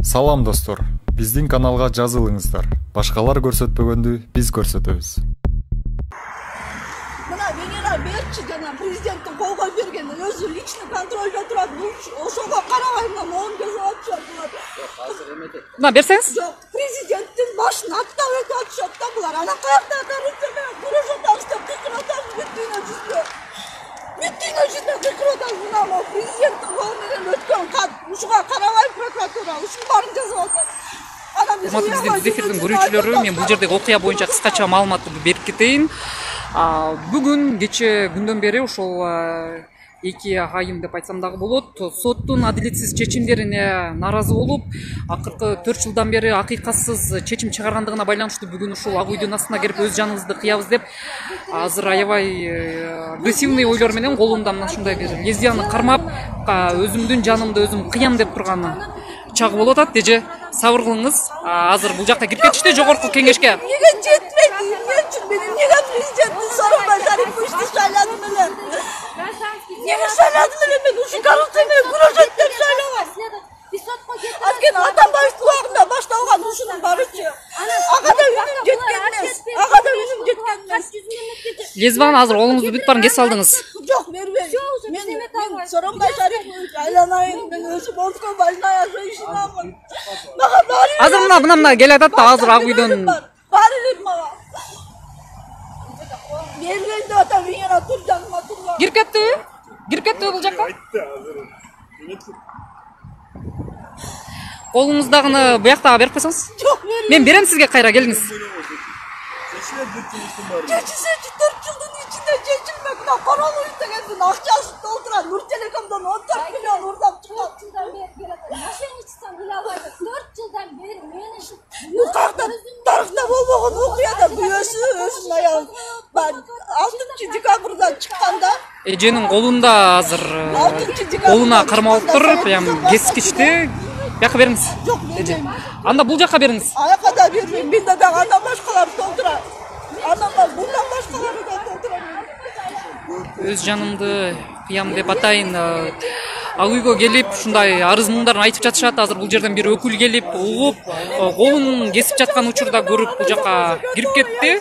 Салам достор, биздин каналга жазылыңыздар. Башкалар көрсөтпөгөндү биз көрсөтөбүз. Мына Венера Берчи жана президенттин колго берген өзү личный контролдо турат. Ошого карабайм, моун жасап атышат булар. Мына берсеңиз? Жок, президенттин башын аттап өтүп атышат да булар. Ана каякта коррупция менен күрөшүп атышат, кыйкыратат бүттүнө жүзүнө. Бүттүнө жүзүнө кыйкыратат. Мына президенттин колу менен өткөн кат. Ушуга карабай прокуратура, ушунун баарын жасап атат. Биздин эфирдин көрүүчүлөрү, мен бул жердеги окуя боюнча кыскача маалыматты берип кетейин. Бүгүн кече күндөн бери ошол 2 айым деп айтсам дагы болот, соттун адилетсиз чечимдерине наразы болуп, акыркы 4 жылдан бери акыйкатсыз чечим чыгаргандыгына байланыштуу бүгүн ушул ак үйдүн астына кирип өз жаныбызды кыябыз деп азыр аябай агрессивный ойлор менен колунда мына ушундай бир лезвияны кармап, өзүмдүн жанымды өзүм кыям деп турган чагы болуп атат. Эже сабыр кылыңыз. Азыр бул жакка кирип кетишти жогорку кеңешке. Эмнеге жетпейт? Эмне үчүн мен эмнеге президенттин Сооронбай Шариповичти шайладым эле? Эмнеге шайладым эле мен? Ушу коррупция менен күрөшөт деп шайлабам. Анткени Атамбаевдин убагында башталган ушунун барычы. Ага да үнүм жеткен эмес. Ага да үнүм жеткен эмес. Лезвияны азыр колуңузду бүт баарын кесип алдыңыз. Жок, бербейм. Мен Сооронбай Шарипович айланайын, мен өзүм Омская больная женщинамын. Мага баары Азыр мына келе атат да азыр ак үйдөн баары мага. Бербейм деп атам, Венера тур жаныма турган. кирип кеттиби? Кирип кеттиби бул жакка? Колуңуздагыны буяктага берип койсоңуз. Жок, бербейм. Мен берем сизге, кайра келиңиз. Чечилсе 4 жылдын ичинде чечилмек. Мына Королов дегендин акчасын толтурат. Нуртелекомдон 14 миллион урдап чыгат. 4 жылдан бери берет. Мошенничеством биле албайбыз. 4 жылдан бери мен ушул тарыхта болбогон окуяда күйөөсү өзүнүн аялын 6 декабрда чыкканда Эженин колунда азыр колуна кармап алып тур, прям кескичти. Бияка бериңиз. жок, бербейм. Анда бул жакка бериңиз. Аяка да бербейм. Менде дагы андан башкалары толтурат. Bundan başkaları da dolduramıyorum. Өз жанымды кыям деп атайын. Ак үйгө келип ушундай арыз муңдарын айтып жатышат. Азыр бул жерден бир өкүл келип, угуп, колун кесип жаткан учурда көрүп бул жакка кирип кетти.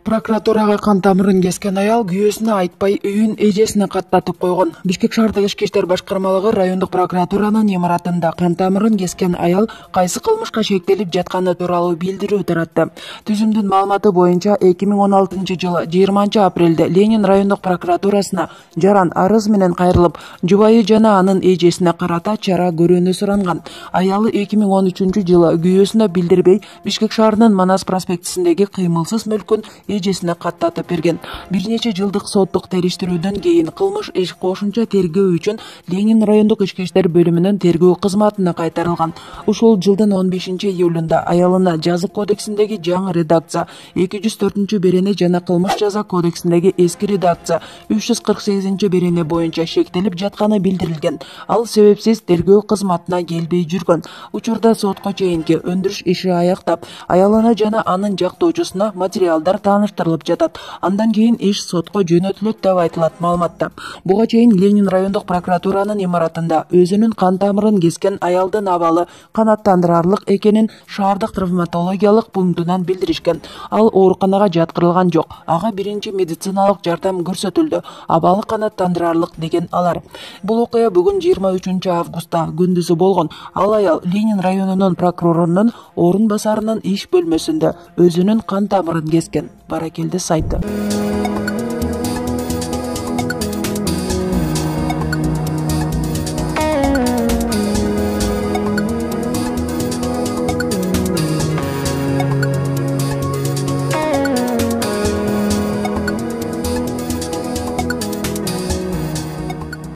Прокуратурага кан тамырын кескен аял күйөөсүнө айтпай үйүн эжесине каттатып койгон. Бишкек шаардык ички иштер башкармалыгы райондук прокуратуранын имаратында кан тамырын кескен аял кайсы кылмышка шектелип жатканы тууралуу билдирүү таратты. Түзүмдүн маалыматы боюнча 2016-жылы 20-апрелде Ленин райондук прокуратурасына жаран арыз менен кайрылып, жубайы жана анын эжесине карата чара көрүүнү суранган. Аялы 2013-жылы күйөөсүнө билдирбей Бишкек шаарынын Манас проспектисиндеги кыймылсыз мүлкүн эжесине каттатып берген. Бир нече жылдык соттук териштирүүдөн кийин кылмыш иш кошумча тергөө үчүн Ленин райондук ички иштер бөлүмүнүн тергөө кызматына кайтарылган. Ушул жылдын 15-июлунда аялына жазык кодексиндеги жаңы редакция 204 берене жана кылмыш жаза кодексиндеги эски редакция 348 берене боюнча шектелип жатканы билдирилген. Ал себепсиз тергөө кызматына келбей жүргөн. Учурда сотко чейинки өндүрүш иши аяктап, аялына жана анын жактоочусуна материалдар тааныштырылып жатат. Андан кийин иш сотко жөнөтүлөт деп айтылат маалыматта. Буга чейин Ленин райондук прокуратуранын имаратында өзүнүн кан тамырын кескен аялдын абалы канааттандырарлык экенин шаардык травматологиялык пунктунан билдиришкен. Ал ооруканага жаткырылган жок. Ага биринчи медициналык жардам көрсөтүлдү. Абалы канааттандырарлык деген алар. Бул окуя бүгүн 23-августта күндүзү болгон. Ал аял Ленин районунун прокурорунун орун басарынын иш бөлмөсүндө өзүнүн кан тамырын кескен. Баракелде сайты.